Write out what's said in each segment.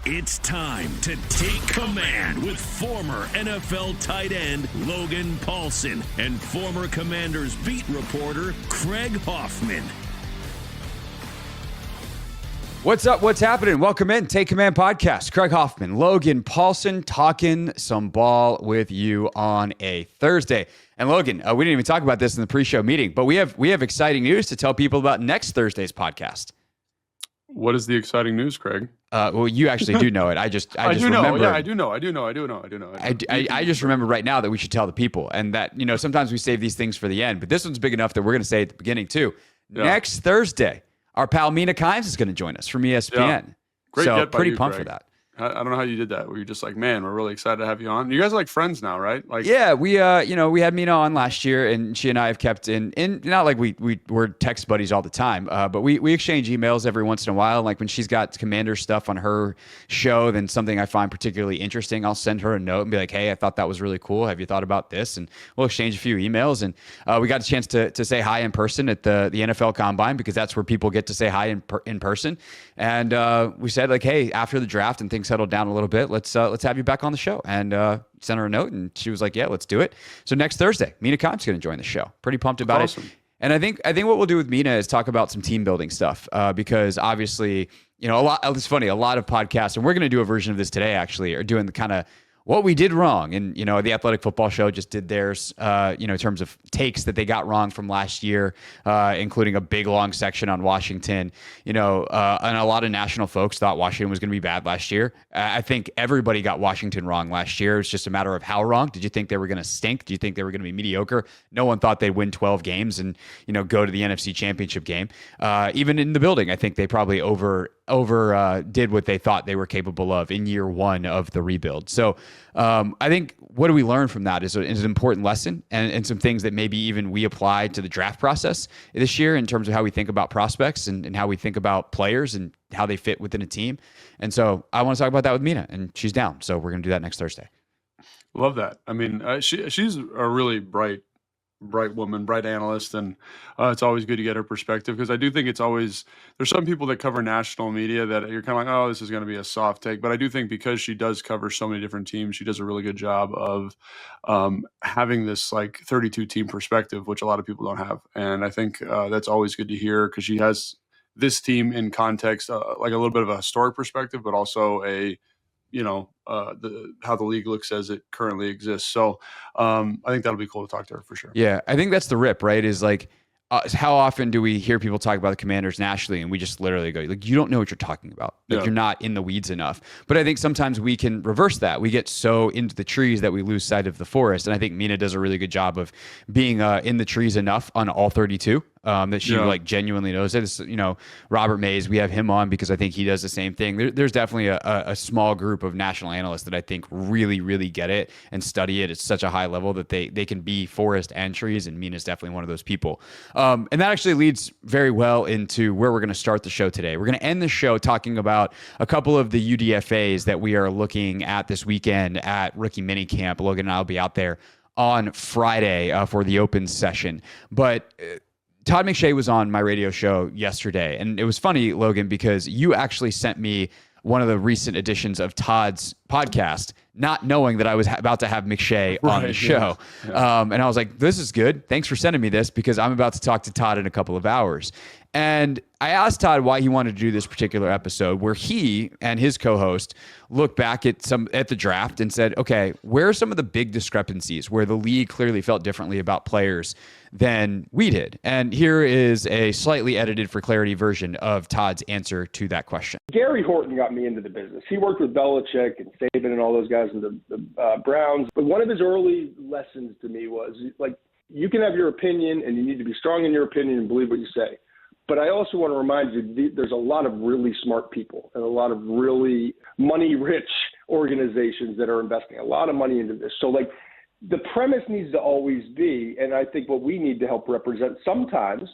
It's time to take command with former NFL tight end Logan Paulson and former Commanders beat reporter Craig Hoffman. What's up? What's happening? Welcome in. Take Command Podcast. Craig Hoffman, Logan Paulson, talking some ball with you on a Thursday. And Logan, we didn't even talk about this in the pre-show meeting, but we have exciting news to tell people about next Thursday's podcast. What is the exciting news, Craig? Well, you actually do know it. I just remember. Yeah, I do know. I just remember right now that we should tell the people, and that, you know, sometimes we save these things for the end, but this one's big enough that we're going to say at the beginning too. Yeah. Next Thursday, our pal Mina Kimes is going to join us from ESPN. Yeah. Great so get by pretty you, pumped Craig. for that. I don't know how you did that. Were you just like, man, we're really excited to have you on? You guys are like friends now, right? Like, yeah, we we had Mina on last year, and she and I have kept in not like we're text buddies all the time, but we exchange emails every once in a while. Like when she's got Commander stuff on her show, then something I find particularly interesting, I'll send her a note and be like, hey, I thought that was really cool. Have you thought about this? And we'll exchange a few emails. And we got a chance to say hi in person at the NFL Combine, because that's where people get to say hi in person. And we said, like, hey, after the draft and things settled down a little bit, let's have you back on the show. And sent her a note, and she was like, yeah, let's do it. So next Thursday, Mina Kimes is going to join the show. Pretty pumped about it. And I think what we'll do with Mina is talk about some team building stuff, because obviously, you know, it's funny, a lot of podcasts, and we're going to do a version of this today, actually, are doing the kind of what we did wrong. And, you know, the Athletic Football Show just did theirs, in terms of takes that they got wrong from last year, including a big, long section on Washington. And a lot of national folks thought Washington was going to be bad last year. I think everybody got Washington wrong last year. It's just a matter of how wrong. Did you think they were going to stink? Do you think they were going to be mediocre? No one thought they'd win 12 games and, go to the NFC Championship game. Even in the building, I think they probably did what they thought they were capable of in year one of the rebuild. So I think what do we learn from that is an important lesson, and some things that maybe even we apply to the draft process this year in terms of how we think about prospects and how we think about players and how they fit within a team. And so I want to talk about that with Mina, and she's down. So we're going to do that next Thursday. Love that. I mean, she's a really bright woman, bright analyst, and it's always good to get her perspective, because I do think there's some people that cover national media that you're kind of like, oh, this is going to be a soft take, but I do think because she does cover so many different teams, she does a really good job of having this like 32 team perspective, which a lot of people don't have, and I think that's always good to hear, because she has this team in context, like a little bit of a historic perspective, but also how the league looks as it currently exists. So I think that'll be cool to talk to her for sure. Yeah, I think that's the rip, right? Is like, how often do we hear people talk about the Commanders nationally, and we just literally go, like, you don't know what you're talking about. Like, You're not in the weeds enough. But I think sometimes we can reverse that. We get so into the trees that we lose sight of the forest. And I think Mina does a really good job of being in the trees enough on all 32. That she like genuinely knows it. It's, Robert Mays, we have him on because I think he does the same thing. There's definitely a small group of national analysts that I think really, really get it and study it at such a high level that they can be forest and trees, and Mina's definitely one of those people. And that actually leads very well into where we're going to start the show today. We're going to end the show talking about a couple of the UDFAs that we are looking at this weekend at Rookie Minicamp. Logan and I will be out there on Friday for the open session. But Todd McShay was on my radio show yesterday, and it was funny, Logan, because you actually sent me one of the recent editions of Todd's podcast, not knowing that I was about to have McShay on the show. Yeah. And I was like, this is good. Thanks for sending me this, because I'm about to talk to Todd in a couple of hours. And I asked Todd why he wanted to do this particular episode, where he and his co-host looked back at the draft and said, okay, where are some of the big discrepancies where the league clearly felt differently about players than we did? And here is a slightly edited for clarity version of Todd's answer to that question. Gary Horton got me into the business. He worked with Belichick and Saban and all those guys in the Browns. But one of his early lessons to me was, like, you can have your opinion, and you need to be strong in your opinion and believe what you say. But I also want to remind you, there's a lot of really smart people and a lot of really money-rich organizations that are investing a lot of money into this. So, like, the premise needs to always be, and I think what we need to help represent sometimes,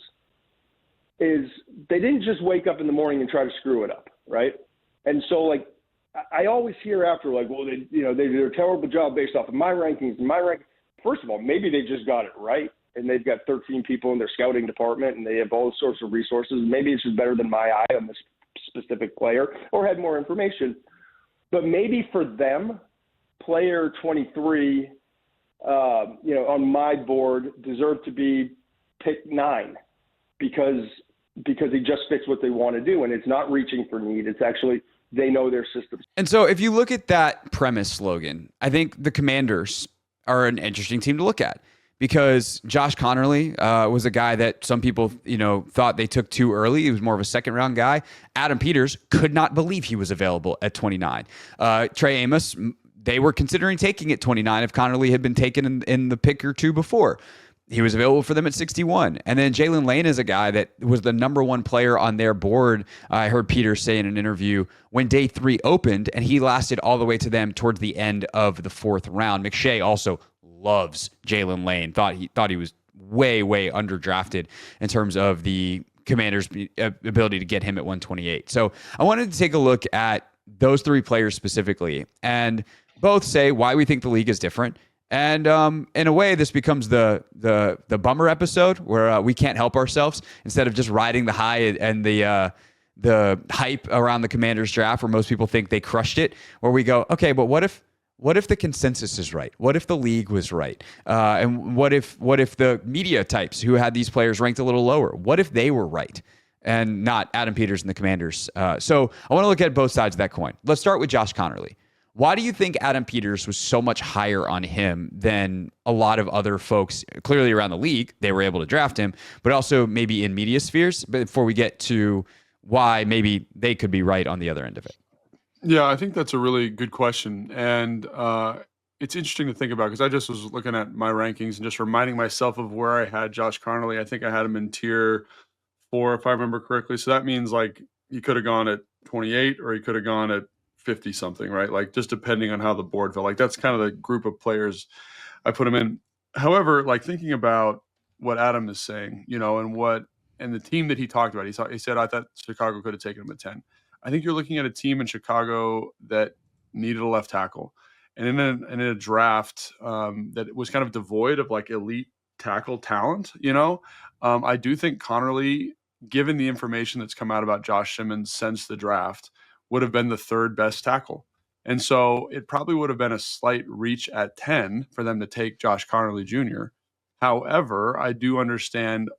is they didn't just wake up in the morning and try to screw it up, right? And so, like, I always hear after, like, well, they did a terrible job based off of my rankings and my rank. First of all, maybe they just got it right, and they've got 13 people in their scouting department, and they have all sorts of resources. Maybe it's just better than my eye on this specific player, or had more information. But maybe for them, player 23, on my board deserved to be pick 9 because he just fits what they want to do. And it's not reaching for need. It's actually, they know their systems. And so if you look at that premise, Logan, I think the Commanders are an interesting team to look at because Josh Conerly was a guy that some people, thought they took too early. He was more of a second round guy. Adam Peters could not believe he was available at 29. Trey Amos, they were considering taking at 29 if Conerly had been taken in the pick or two before. He was available for them at 61. And then Jaylin Lane is a guy that was the number 1 player on their board. I heard Peter say in an interview when day 3 opened, and he lasted all the way to them towards the end of the 4th round. McShay also loves Jaylin Lane. Thought he was way underdrafted in terms of the Commanders' ability to get him at 128. So I wanted to take a look at those 3 players specifically and both say why we think the league is different. And in a way, this becomes the bummer episode where we can't help ourselves instead of just riding the high and the hype around the Commanders draft where most people think they crushed it, where we go, okay, but what if the consensus is right? What if the league was right? And what if the media types who had these players ranked a little lower, what if they were right and not Adam Peters and the Commanders? So I want to look at both sides of that coin. Let's start with Josh Conerly. Why do you think Adam Peters was so much higher on him than a lot of other folks clearly around the league? They were able to draft him, but also maybe in media spheres. But before we get to why maybe they could be right on the other end of it. Yeah, I think that's a really good question. And it's interesting to think about because I just was looking at my rankings and just reminding myself of where I had Josh Conerly. I think I had him in tier 4, if I remember correctly. So that means like he could have gone at 28 or he could have gone at 50 something, right? Like just depending on how the board felt. Like that's kind of the group of players I put him in. However, like thinking about what Adam is saying, and the team that he talked about, he said, I thought Chicago could have taken him at 10. I think you're looking at a team in Chicago that needed a left tackle. And in a draft that was kind of devoid of like elite tackle talent, I do think Conerly, given the information that's come out about Josh Simmons since the draft, would have been the 3rd best tackle. And so it probably would have been a slight reach at 10 for them to take Josh Conerly Jr. However, I do understand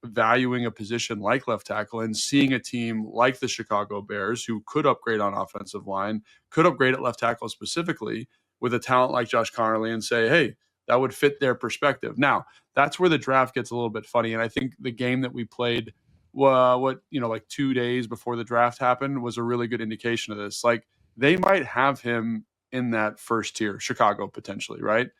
valuing a position like left tackle and seeing a team like the Chicago Bears who could upgrade on offensive line, could upgrade at left tackle specifically with a talent like Josh Conerly and say, hey, that would fit their perspective. Now, that's where the draft gets a little bit funny. And I think the game that we played like 2 days before the draft happened was a really good indication of this. Like they might have him in that first tier, Chicago potentially, right?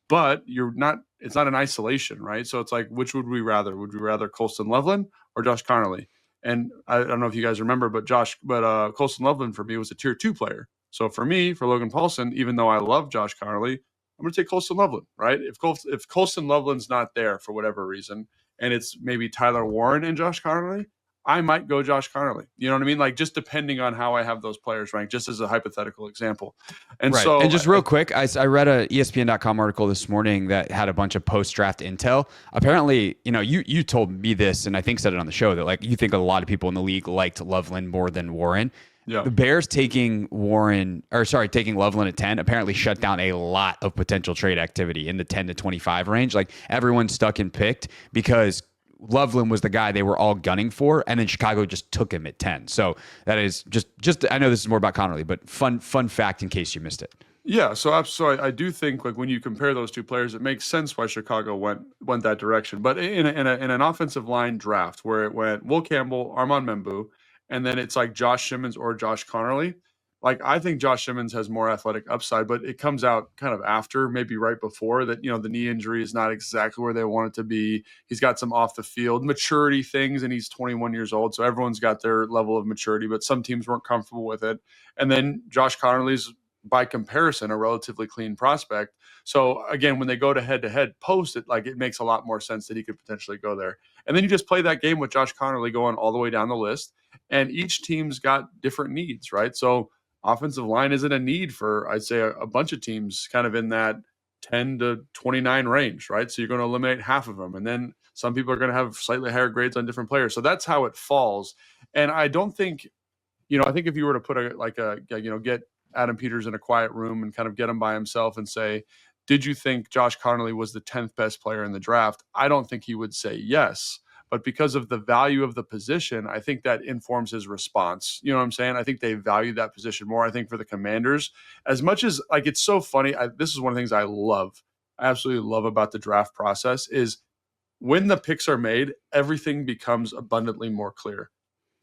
But it's not an isolation, right? So it's like, which would we rather? Would we rather Colston Loveland or Josh Conerly? And I don't know if you guys remember, but Colston Loveland for me was a tier 2 player. So for me, for Logan Paulson, even though I love Josh Conerly, I'm going to take Colston Loveland, right? If Colston Loveland's not there for whatever reason, and it's maybe Tyler Warren and Josh Conerly, I might go Josh Conerly. You know what I mean? Like just depending on how I have those players ranked, just as a hypothetical example. And right. so, and just real quick, I read a ESPN.com article this morning that had a bunch of post-draft intel. Apparently, you told me this, and I think said it on the show that like you think a lot of people in the league liked Loveland more than Warren. Yeah. The Bears taking Loveland at 10 apparently shut down a lot of potential trade activity in the 10 to 25 range. Like everyone stuck and picked because Loveland was the guy they were all gunning for, and then Chicago just took him at 10. So that is just I know this is more about Conerly, but fun fact in case you missed it. Yeah, so I do think like when you compare those two players, it makes sense why Chicago went that direction. But in an offensive line draft where it went Will Campbell, Armand Membu, and then it's like Josh Simmons or Josh Conerly, like I think Josh Simmons has more athletic upside, but it comes out kind of after, maybe right before that, the knee injury is not exactly where they want it to be. He's got some off the field maturity things and he's 21 years old. So everyone's got their level of maturity, but some teams weren't comfortable with it. And then Josh Conerly's by comparison, a relatively clean prospect. So again, when they go to head post it, like it makes a lot more sense that he could potentially go there. And then you just play that game with Josh Conerly going all the way down the list, and each team's got different needs, right? So offensive line isn't a need for, I'd say, a bunch of teams kind of in that 10 to 29 range, right? So you're going to eliminate half of them. And then some people are going to have slightly higher grades on different players. So that's how it falls. And I don't think, I think if you were to put get Adam Peters in a quiet room and kind of get him by himself and say, did you think Josh Conerly was the 10th best player in the draft? I don't think he would say yes. But because of the value of the position, I think that informs his response. You know what I'm saying? I think they value that position more. I think for the Commanders, as much as like it's so funny, this is one of the things I absolutely love about the draft process is when the picks are made, everything becomes abundantly more clear.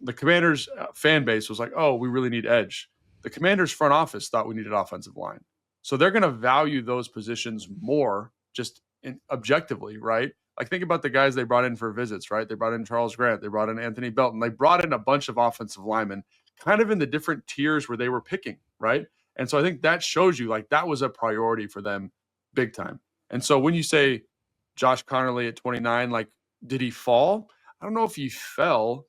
The Commanders fan base was like, oh, we really need edge. The Commanders front office thought we needed offensive line. So they're going to value those positions more just objectively, right? Like think about the guys they brought in for visits, right? They brought in Charles Grant. They brought in Anthony Belton. They brought in a bunch of offensive linemen kind of in the different tiers where they were picking, right? And so I think that shows you like that was a priority for them big time. And so when you say Josh Conerly at 29, like did he fall? I don't know if he fell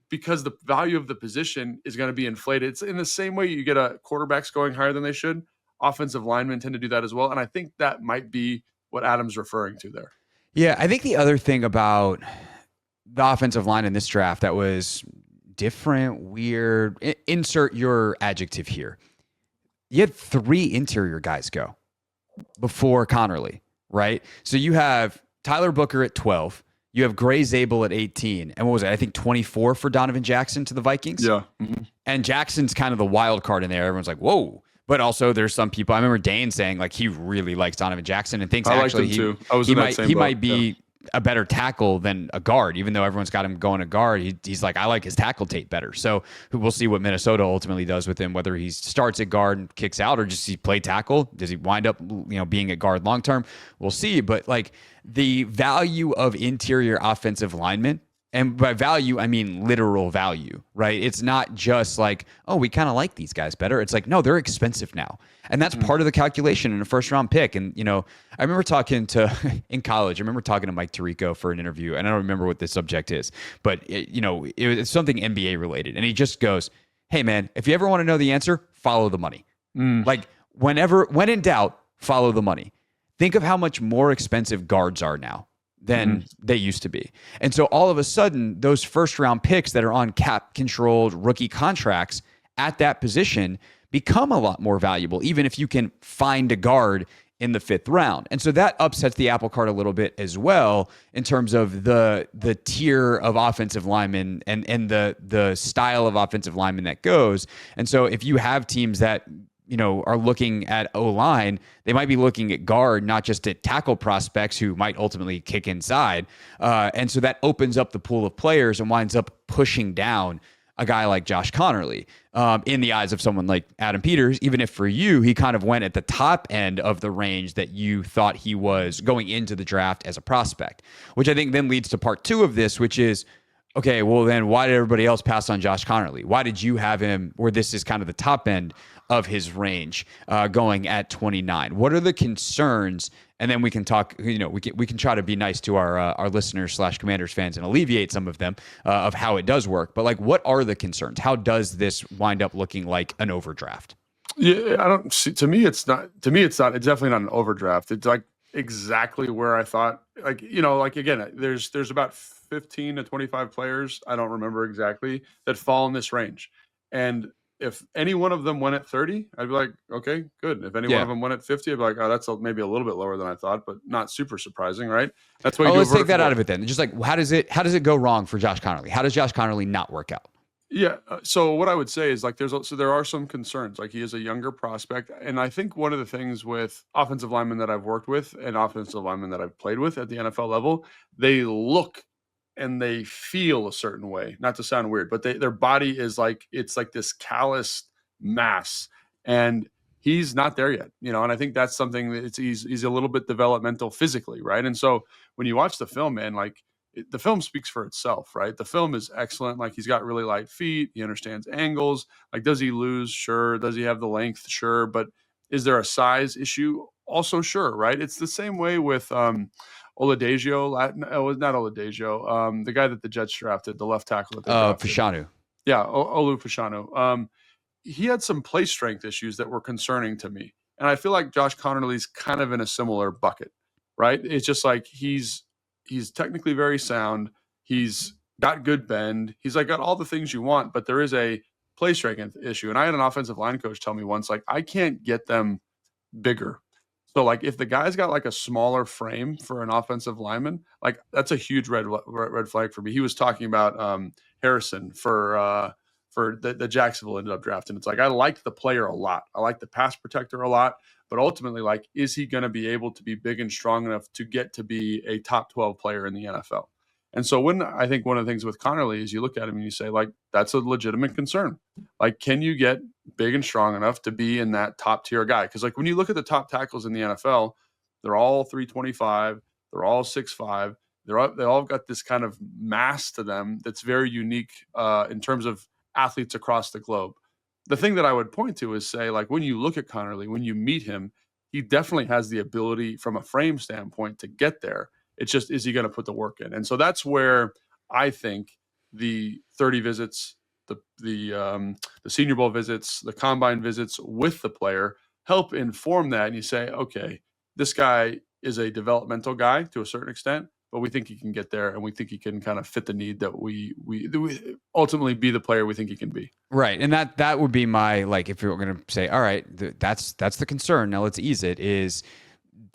because the value of the position is going to be inflated. It's in the same way you get a quarterbacks going higher than they should. Offensive linemen tend to do that as well. And I think that might be what Adam's referring to there. Yeah, I think the other thing about the offensive line in this draft that was different, weird, insert your adjective here. You had 3 interior guys go before Conerly, right? So you have Tyler Booker at 12. You have Gray Zabel at 18. And what was it? I think 24 for Donovan Jackson to the Vikings. Yeah. Mm-hmm. And Jackson's kind of the wild card in there. Everyone's like, whoa. But also there's some people, I remember Dane saying like he really likes Donovan Jackson and thinks actually he might be a better tackle than a guard, even though everyone's got him going to guard. He's like, I like his tackle tape better. So we'll see what Minnesota ultimately does with him, whether he starts at guard and kicks out or just he play tackle. Does he wind up, being at guard long term? We'll see. But like the value of interior offensive linemen, and by value, I mean literal value, right? It's not just like, oh, we kind of like these guys better. It's like, no, they're expensive now. And that's part of the calculation in a first round pick. And, I remember talking to, in college, I remember talking to Mike Tirico for an interview, and I don't remember what the subject is, but, it's something NBA related. And he just goes, hey, man, if you ever want to know the answer, follow the money. Like when in doubt, follow the money. Think of how much more expensive guards are now than they used to be. And so all of a sudden, those first round picks that are on cap controlled rookie contracts at that position become a lot more valuable, even if you can find a guard in the 5th round. And so that upsets the apple cart a little bit as well in terms of the tier of offensive linemen and the style of offensive lineman that goes. And so if you have teams that are looking at O-line, they might be looking at guard, not just at tackle prospects who might ultimately kick inside. And so that opens up the pool of players and winds up pushing down a guy like Josh Conerly in the eyes of someone like Adam Peters, even if for you, he kind of went at the top end of the range that you thought he was going into the draft as a prospect, which I think then leads to part 2 of this, which is, okay, well then why did everybody else pass on Josh Conerly? Why did you have him where this is kind of the top end of his range going at 29? What are the concerns? And then we can talk, we can try to be nice to our listeners / Commanders fans and alleviate some of them of how it does work. But like, what are the concerns? How does this wind up looking like an overdraft? Yeah, I don't see, to me, it's definitely not an overdraft. It's like exactly where I thought, again, there's about 15 to 25 players, I don't remember exactly, that fall in this range. And if any one of them went at 30, I'd be like, okay, good. If any one of them went at 50, I'd be like, oh, that's maybe a little bit lower than I thought, but not super surprising, right? That's why. Let's take that out of it then. Just like, how does it go wrong for Josh Conerly? How does Josh Conerly not work out? Yeah. So what I would say is like, there are some concerns. Like he is a younger prospect, and I think one of the things with offensive linemen that I've worked with and offensive linemen that I've played with at the NFL level, they look and they feel a certain way, not to sound weird, but their body is like, it's like this calloused mass, and he's not there yet, and I think that's something that he's a little bit developmental physically. Right. And so when you watch the film, man, like the film speaks for itself, right? The film is excellent. Like he's got really light feet. He understands angles. Like, does he lose? Sure. Does he have the length? Sure. But is there a size issue? Also, sure. Right. It's the same way with, Oladejo, not Oladejo, the guy that the Jets drafted, the left tackle. Fashanu. Yeah, Olu Fashanu. He had some play strength issues that were concerning to me. And I feel like Josh Conerly's kind of in a similar bucket, right? It's just like he's technically very sound. He's got good bend. He's like got all the things you want, but there is a play strength issue. And I had an offensive line coach tell me once, like, I can't get them bigger. So like if the guy's got like a smaller frame for an offensive lineman, like that's a huge red flag for me. He was talking about Harrison for the Jacksonville ended up drafting. It's like I liked the player a lot. I like the pass protector a lot, but ultimately, like, is he going to be able to be big and strong enough to get to be a top 12 player in the NFL? And so when I think one of the things with Conerly is you look at him and you say, like, that's a legitimate concern. Like, can you get big and strong enough to be in that top tier guy? Because like when you look at the top tackles in the NFL, they're all 325, they're all 6'5", they all got this kind of mass to them that's very unique in terms of athletes across the globe. The thing that I would point to is say, like, when you look at Conerly, when you meet him, he definitely has the ability from a frame standpoint to get there. It's just, is he going to put the work in? And so that's where I think the 30 visits, the Senior Bowl visits, the combine visits with the player help inform that. And you say, okay, this guy is a developmental guy to a certain extent, but we think he can get there, and we think he can kind of fit the need that we ultimately be the player we think he can be. Right. And that would be my, like, if you're going to say, all right, that's the concern. Now let's ease it, is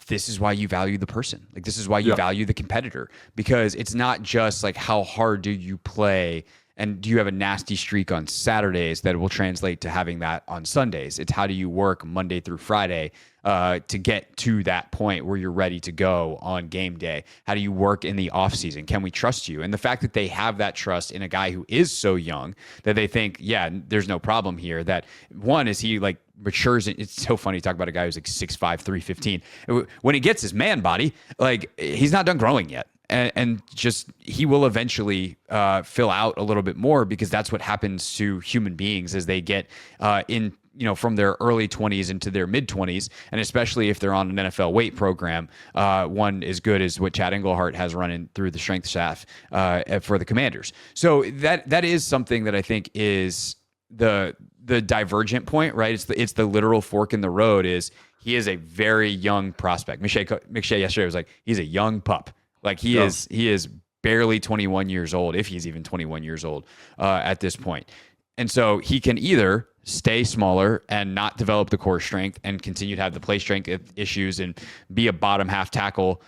this is why you value the person. Like, this is why you value the competitor, because it's not just like how hard do you play and do you have a nasty streak on Saturdays that will translate to having that on Sundays. It's how do you work Monday through Friday to get to that point where you're ready to go on game day? How do you work in the offseason? Can we trust you? And the fact that they have that trust in a guy who is so young that they think, yeah, there's no problem here. That one is he like matures. It's so funny to talk about a guy who's like 6'5", 315. When he gets his man body, like, he's not done growing yet. And just he will eventually fill out a little bit more, because that's what happens to human beings as they get in, from their early 20s into their mid 20s, and especially if they're on an NFL weight program, one as good as what Chad Englehart has running through the strength staff for the Commanders. So that is something that I think is the divergent point, right? It's the literal fork in the road. Is he is a very young prospect. McShay yesterday was like, he's a young pup. Like he is barely 21 years old, if he's even 21 years old at this point. And so he can either stay smaller and not develop the core strength and continue to have the play strength issues and be a bottom half tackle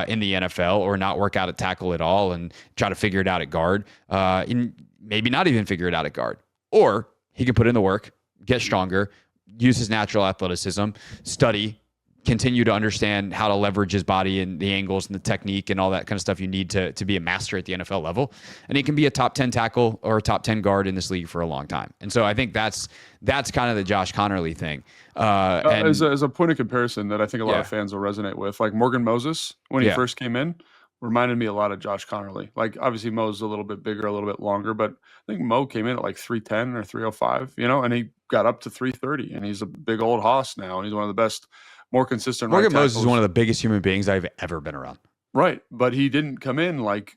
in the NFL, or not work out at tackle at all and try to figure it out at guard, and maybe not even figure it out at guard. Or he can put in the work, get stronger, use his natural athleticism, study, continue to understand how to leverage his body and the angles and the technique and all that kind of stuff you need to be a master at the NFL level. And he can be a top 10 tackle or a top 10 guard in this league for a long time. And so I think that's kind of the Josh Conerly thing. As a point of comparison that I think a lot of fans will resonate with, like Morgan Moses, when he first came in, reminded me a lot of Josh Conerly. Like, obviously Mo's a little bit bigger, a little bit longer, but I think Mo came in at like 310 or 305, and he got up to 330, and he's a big old hoss now. And he's one of the best, more consistent. Morgan Moses is one of the biggest human beings I've ever been around. Right. But he didn't come in like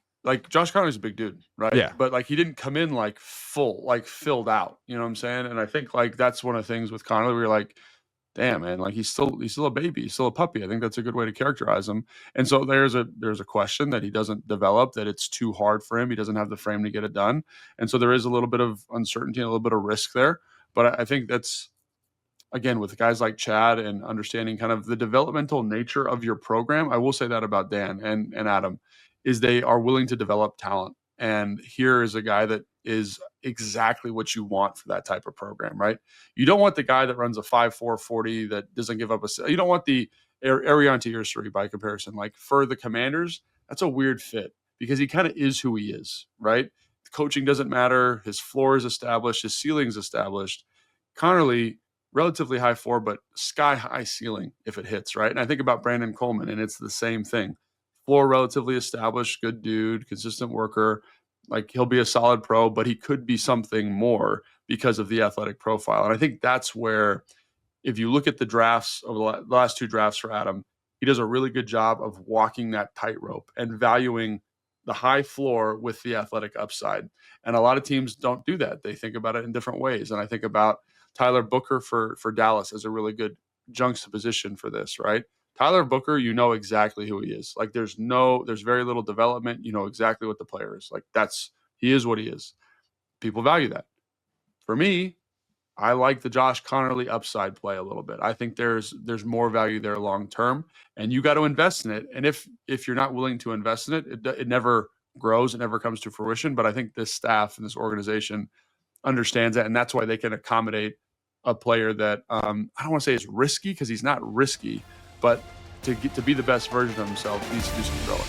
Josh Conerly's a big dude, right? Yeah. But like he didn't come in like full, like filled out. You know what I'm saying? And I think like that's one of the things with Conerly where you're like, damn, man, like he's still a baby, he's still a puppy. I think that's a good way to characterize him. And so there's a question that he doesn't develop, that it's too hard for him. He doesn't have the frame to get it done. And so there is a little bit of uncertainty, a little bit of risk there. But I think that's, again, with guys like Chad and understanding kind of the developmental nature of your program. I will say that about Dan and Adam, is they are willing to develop talent. And here is a guy that is exactly what you want for that type of program, right? You don't want the guy that runs a 5.4 40 that doesn't give up you don't want the Ariante Ursary by comparison. Like for the Commanders, that's a weird fit because he kind of is who he is, right? The coaching doesn't matter. His floor is established. His ceiling is established. Conerly, relatively high floor, but sky high ceiling if it hits, right? And I think about Brandon Coleman, and it's the same thing. Floor relatively established, good dude, consistent worker. Like he'll be a solid pro, but he could be something more because of the athletic profile. And I think that's where, if you look at the drafts over the last two drafts for Adam, he does a really good job of walking that tightrope and valuing the high floor with the athletic upside. And a lot of teams don't do that. They think about it in different ways. And I think about Tyler Booker for Dallas as a really good juxtaposition for this, right? Tyler Booker, you know exactly who he is. Like there's very little development. You know exactly what the player is. Like he is what he is. People value that. for me, I like the Josh Conerly upside play a little bit. I think there's more value there long term, and you got to invest in it. And if you're not willing to invest in it, it never grows, it never comes to fruition. But I think this staff and this organization understands that, and that's why they can accommodate a player that I don't want to say is risky, because he's not risky, but to be the best version of himself, he needs to do some growing.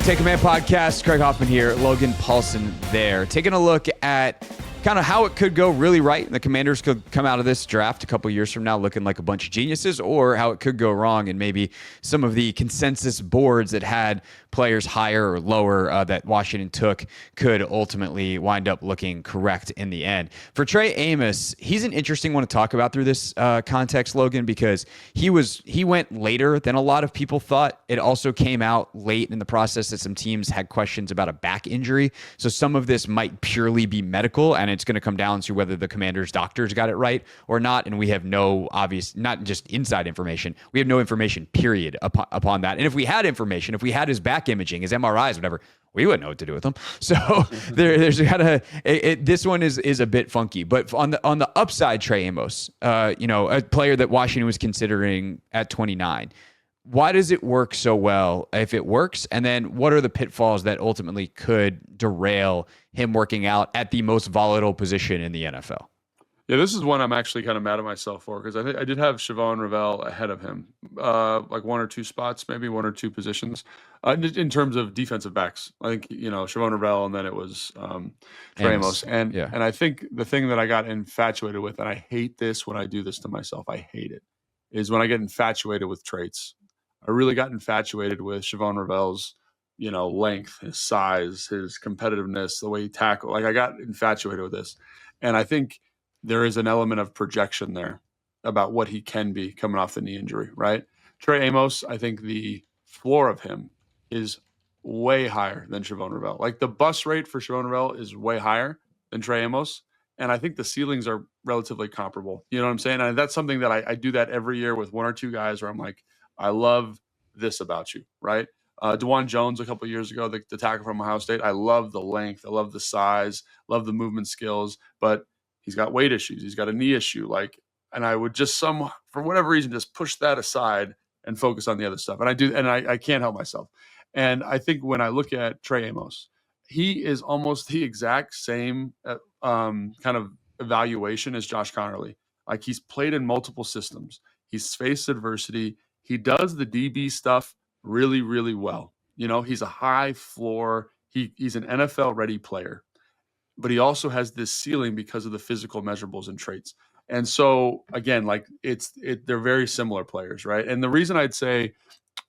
Take Command Podcast, Craig Hoffman here, Logan Paulson there. Taking a look at kind of how it could go really right. The Commanders could come out of this draft a couple years from now looking like a bunch of geniuses, or how it could go wrong and maybe some of the consensus boards that had players higher or lower that Washington took could ultimately wind up looking correct in the end. For Trey Amos, he's an interesting one to talk about through this context, Logan, because he went later than a lot of people thought. It also came out late in the process that some teams had questions about a back injury. So some of this might purely be medical, and it's going to come down to whether the Commanders' doctors got it right or not. And we have no obvious, not just inside information, we have no information, period, upon that. And if we had information, if we had his back imaging, his MRIs, whatever, we wouldn't know what to do with them. So there's gotta, this one is a bit funky. But on the upside, Trey Amos, a player that Washington was considering at 29. Why does it work so well if it works? And then what are the pitfalls that ultimately could derail him working out at the most volatile position in the NFL? Yeah, this is one I'm actually kind of mad at myself for, because I think I did have Siobhan Ravel ahead of him, like one or two spots, maybe one or two positions, in terms of defensive backs. I think, Siobhan Ravel, and then it was Trey Amos. And I think the thing that I got infatuated with, and I hate this when I do this to myself, I hate it, is when I get infatuated with traits. I really got infatuated with Siobhan Ravel's, length, his size, his competitiveness, the way he tackled. Like, I got infatuated with this. And I think there is an element of projection there about what he can be coming off the knee injury, right? Trey Amos, I think the floor of him is way higher than Siobhan Ravel. Like, the bust rate for Siobhan Ravel is way higher than Trey Amos. And I think the ceilings are relatively comparable. You know what I'm saying? And that's something that I do that every year with one or two guys where I'm like, I love this about you, right? DeJuan Jones a couple of years ago, the tackle from Ohio State, I love the length, I love the size, love the movement skills, but he's got weight issues, he's got a knee issue, and I would just for whatever reason, just push that aside and focus on the other stuff. And I do, and I can't help myself. And I think when I look at Trey Amos, he is almost the exact same kind of evaluation as Josh Conerly. Like, he's played in multiple systems, he's faced adversity, he does the DB stuff really, really well. He's a high floor. He's an NFL ready player, but he also has this ceiling because of the physical measurables and traits. And so again, they're very similar players, right? And the reason I'd say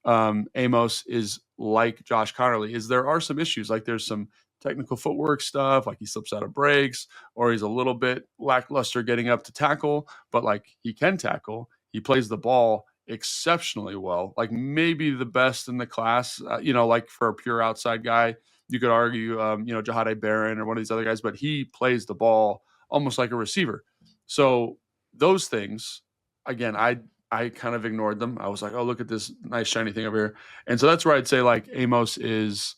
Amos is like Josh Conerly is there are some issues. Like, there's some technical footwork stuff, like he slips out of breaks, or he's a little bit lackluster getting up to tackle, but he can tackle. He plays the ball exceptionally well, like maybe the best in the class, for a pure outside guy. You could argue, Jahade Barron or one of these other guys, but he plays the ball almost like a receiver. So those things, again, I kind of ignored them. I was like, oh, look at this nice shiny thing over here. And so that's where I'd say Amos is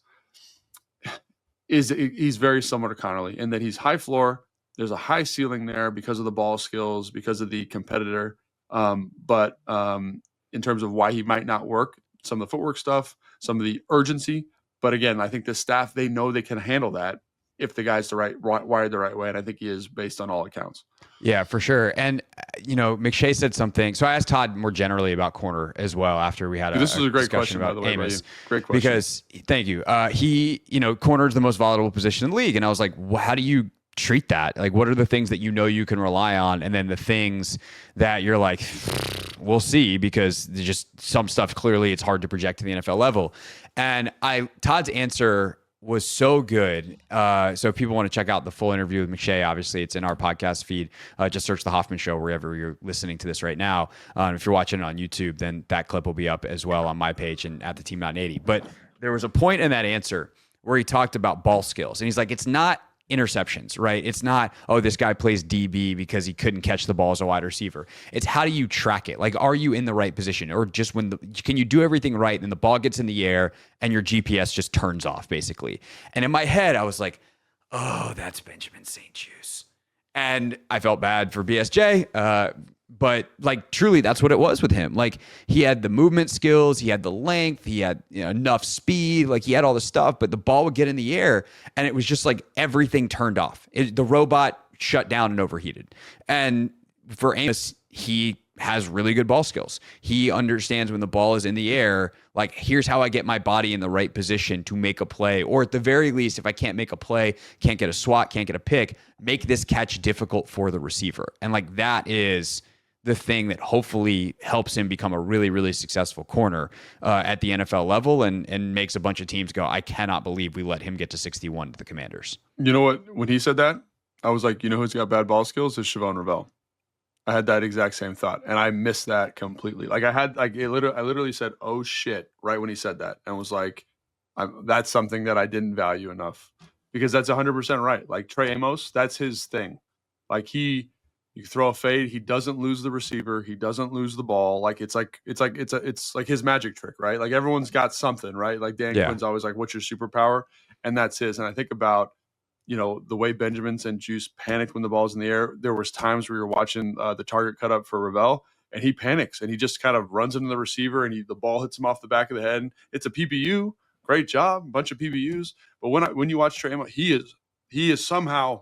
he's very similar to Conerly in that he's high floor. There's a high ceiling there because of the ball skills, because of the competitor. But in terms of why he might not work, some of the footwork stuff, some of the urgency. But again, I think the staff, they know they can handle that if the guy's wired the right way. And I think he is based on all accounts. Yeah, for sure. And, McShay said something. So I asked Todd more generally about corner as well after we had this is a great question, by the way, Amos. Great question. Because, thank you. He, corner is the most volatile position in the league. And I was like, how do you treat that? Like, what are the things that you can rely on? And then the things that you're like, we'll see, because there's just some stuff clearly it's hard to project to the NFL level. And Todd's answer was so good. So if people want to check out the full interview with McShay, obviously it's in our podcast feed. Just search The Hoffman Show wherever you're listening to this right now. If you're watching it on YouTube, then that clip will be up as well on my page and at the Team 980. But there was a point in that answer where he talked about ball skills. And he's like, it's not interceptions, right? It's not, oh, this guy plays DB because he couldn't catch the ball as a wide receiver. It's how do you track it? Like, are you in the right position? Or just can you do everything right and the ball gets in the air and your GPS just turns off, basically? And in my head, I was like, oh, that's Benjamin St. Juste. And I felt bad for BSJ. But like truly, that's what it was with him. Like he had the movement skills, he had the length, he had enough speed, like he had all the stuff, but the ball would get in the air and it was just like everything turned off. The robot shut down and overheated. And for Amos, he has really good ball skills. He understands when the ball is in the air, like here's how I get my body in the right position to make a play. Or at the very least, if I can't make a play, can't get a swat, can't get a pick, make this catch difficult for the receiver. And like that is the thing that hopefully helps him become a really, really successful corner at the NFL level and makes a bunch of teams go, I cannot believe we let him get to 61 to the Commanders. You know what? When he said that, I was like, you know who's got bad ball skills? Is Siobhan Ravel. I had that exact same thought, and I missed that completely. Like I literally said, oh shit, right when he said that, and was like, that's something that I didn't value enough, because that's 100% right. Like Trey Amos, that's his thing. Like you throw a fade, he doesn't lose the receiver, he doesn't lose the ball. Like it's like his magic trick, right? Like everyone's got something, right? Like Dan Quinn's always like, what's your superpower? And that's his. And I think about, the way Benjamin St. Juste panicked when the ball's in the air. There was times where you're watching the target cut up for Ravel, and he panics and he just kind of runs into the receiver and the ball hits him off the back of the head. It's a PBU, great job, bunch of PBUs. But when you watch Trey Amos, he is somehow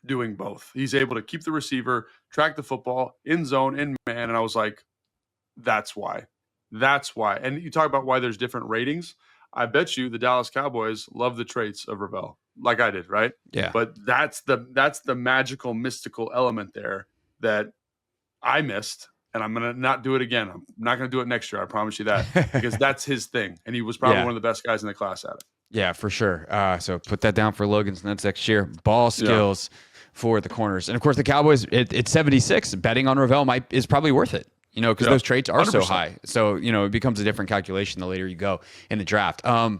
doing both. He's able to keep the receiver, track the football, in zone, in man. And I was like, that's why. And you talk about why there's different ratings. I bet you the Dallas Cowboys love the traits of Ravel, like I did, right? Yeah. But that's the magical, mystical element there that I missed. And I'm going to not do it again. I'm not going to do it next year. I promise you that, because that's his thing. And he was probably one of the best guys in the class at it. Yeah, for sure. So put that down for Logan's Nuts next year. Ball skills for the corners. And of course, the Cowboys, it's 76. Betting on Ravel is probably worth it, because those traits are 100%. So high. So, it becomes a different calculation the later you go in the draft. I'll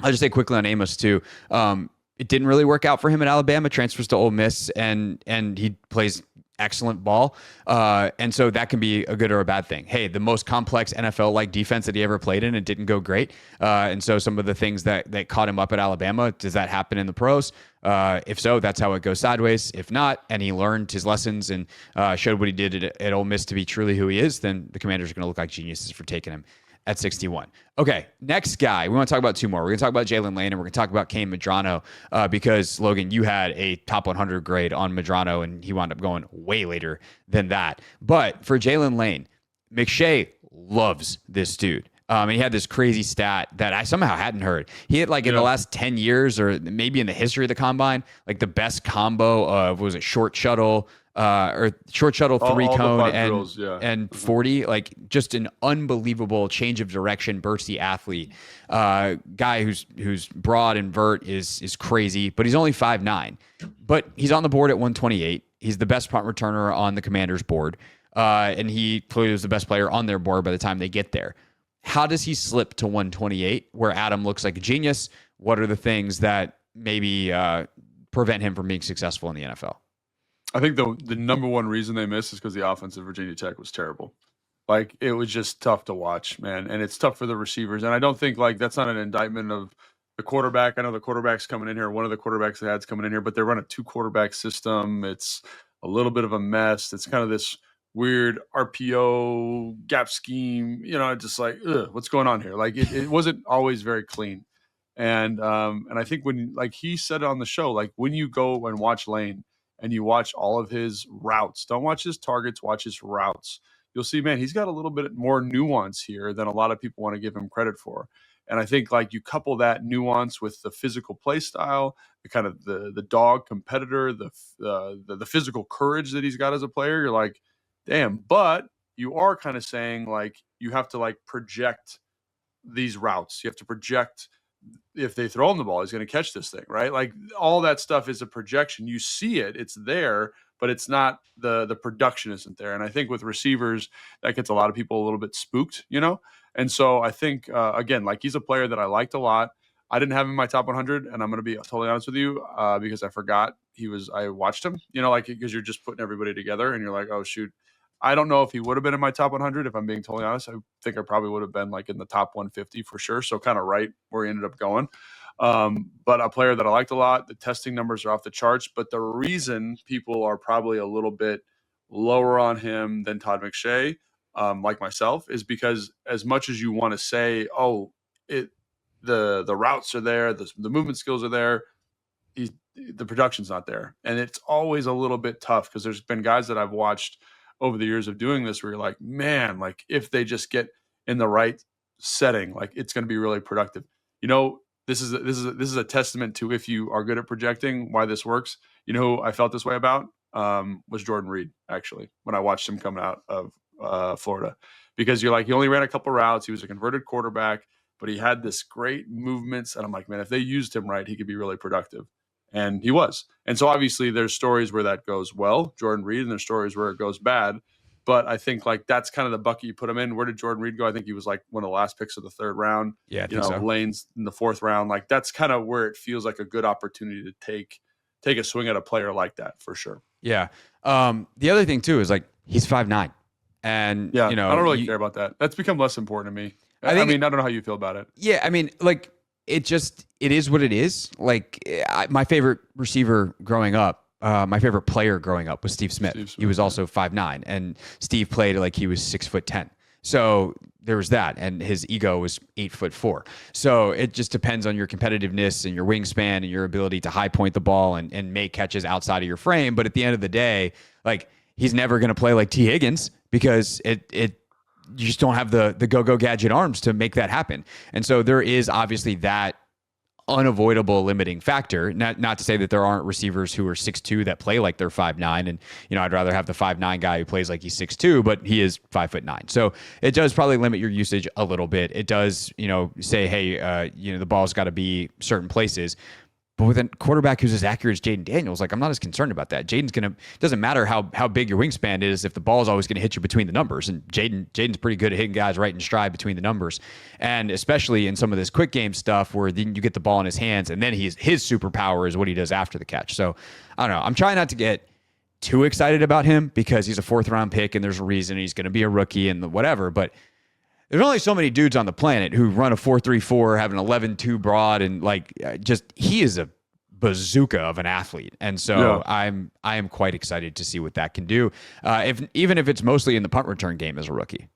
just say quickly on Amos too. It didn't really work out for him at Alabama, transfers to Ole Miss, and he plays excellent ball. And so that can be a good or a bad thing. Hey, the most complex NFL-like defense that he ever played in, it didn't go great. And so some of the things that caught him up at Alabama, does that happen in the pros? If so, that's how it goes sideways. If not, and he learned his lessons and showed what he did at Ole Miss to be truly who he is, then the Commanders are going to look like geniuses for taking him at 61. Okay, next guy. We want to talk about two more. We're going to talk about Jaylin Lane, and we're going to talk about Kain Medrano because, Logan, you had a top 100 grade on Medrano, and he wound up going way later than that. But for Jaylin Lane, McShay loves this dude. And he had this crazy stat that I somehow hadn't heard. He had in the last 10 years or maybe in the history of the combine, the best combo of, was it short shuttle, or short shuttle, three cone and 40, just an unbelievable change of direction, bursty athlete. Guy who's broad and vert is crazy, but he's only 5'9", but he's on the board at 128. He's the best punt returner on the Commanders board. And he clearly was the best player on their board by the time they get there. How does he slip to 128 where Adam looks like a genius? What are the things that maybe prevent him from being successful in the NFL? I think the number one reason they missed is because the offense at Virginia Tech was terrible. It was just tough to watch, man. And it's tough for the receivers. And I don't think that's not an indictment of the quarterback. I know the quarterback's coming in here. One of the quarterbacks they had's coming in here, but they run a 2-quarterback system. It's a little bit of a mess. It's kind of this weird RPO gap scheme, just what's going on here? It wasn't always very clean. And I think when, he said it on the show, when you go and watch Lane and you watch all of his routes, don't watch his targets, watch his routes, you'll see, man, he's got a little bit more nuance here than a lot of people want to give him credit for. And I think you couple that nuance with the physical play style, the kind of the dog competitor, the physical courage that he's got as a player, you're like, damn. But you are kind of saying you have to project these routes. You have to project if they throw him the ball, he's going to catch this thing, right? All that stuff is a projection. You see it, it's there, but it's not the production isn't there. And I think with receivers, that gets a lot of people a little bit spooked, And so I think, again, he's a player that I liked a lot. I didn't have him in my top 100, and I'm going to be totally honest with you because I forgot I watched him, like because you're just putting everybody together and you're like, oh, shoot. I don't know if he would have been in my top 100, if I'm being totally honest. I think I probably would have been like in the top 150 for sure. So kind of right where he ended up going. But a player that I liked a lot. The testing numbers are off the charts. But the reason people are probably a little bit lower on him than Todd McShay, like myself, is because as much as you want to say, oh, the routes are there, the movement skills are there, the production's not there. And it's always a little bit tough because there's been guys that I've watched over the years of doing this where you're like, man, like if they just get in the right setting, like it's going to be really productive. This is a testament to, if you are good at projecting, why this works. Who I felt this way about was Jordan Reed, actually, when I watched him coming out of Florida, because you're like, he only ran a couple routes. He was a converted quarterback, but he had this great movements. And I'm like, man, if they used him right, he could be really productive. And he was. And so obviously there's stories where that goes well, Jordan Reed, and there's stories where it goes bad. But I think like that's kind of the bucket you put him in. Where did Jordan Reed go? I think he was like one of the last picks of the 3rd round. Yeah, I think so. Lane's in the 4th round. Like that's kind of where it feels like a good opportunity to take a swing at a player like that for sure. Yeah. The other thing too is like he's 5'9", and I don't really care about that. That's become less important to me. I don't know how you feel about it. Yeah, I mean, like it is what it is. Like my favorite receiver growing up, my favorite player growing up was Steve Smith. He was also 5'9", and Steve played like he was 6'10". So there was that, and his ego was 8'4". So it just depends on your competitiveness and your wingspan and your ability to high point the ball and make catches outside of your frame. But at the end of the day, like he's never going to play like T. Higgins because you just don't have the go-go gadget arms to make that happen. And so there is obviously that unavoidable limiting factor. Not to say that there aren't receivers who are 6'2" that play like they're 5'9", and I'd rather have the 5'9" guy who plays like he's 6'2", but he is 5'9". So it does probably limit your usage a little bit. It does, say, hey, the ball's got to be certain places. But with a quarterback who's as accurate as Jaden Daniels, like I'm not as concerned about that. Doesn't matter how big your wingspan is if the ball is always going to hit you between the numbers. And Jaden's pretty good at hitting guys right in stride between the numbers. And especially in some of this quick game stuff where then you get the ball in his hands and then his superpower is what he does after the catch. So I don't know. I'm trying not to get too excited about him because he's a 4th round pick and there's a reason he's going to be a rookie and whatever. But there's only so many dudes on the planet who run a 4.34, have an 11.2 broad, and he is a bazooka of an athlete. And so I am quite excited to see what that can do. Even if it's mostly in the punt return game as a rookie.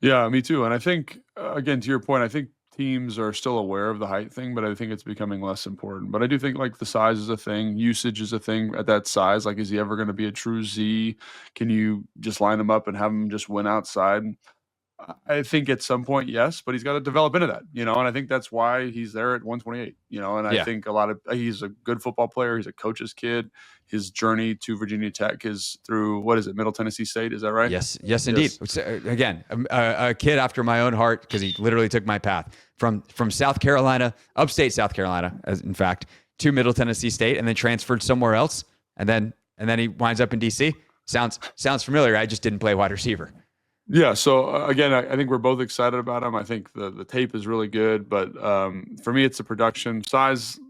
Yeah, me too. And I think, again, to your point, I think teams are still aware of the height thing, but I think it's becoming less important. But I do think like the size is a thing, usage is a thing at that size. Like, is he ever going to be a true Z? Can you just line him up and have him just win outside? I think at some point, yes, but he's got to develop into that, and I think that's why he's there at 128, and I think he's a good football player. He's a coach's kid. His journey to Virginia Tech is through, Middle Tennessee State. Is that right? Yes, indeed. Again, a kid after my own heart, because he literally took my path from South Carolina, upstate South Carolina, in fact, to Middle Tennessee State, and then transferred somewhere else. And then he winds up in DC. Sounds familiar. I just didn't play wide receiver. Yeah. So again, I think we're both excited about him. I think the tape is really good, but for me, it's the production size.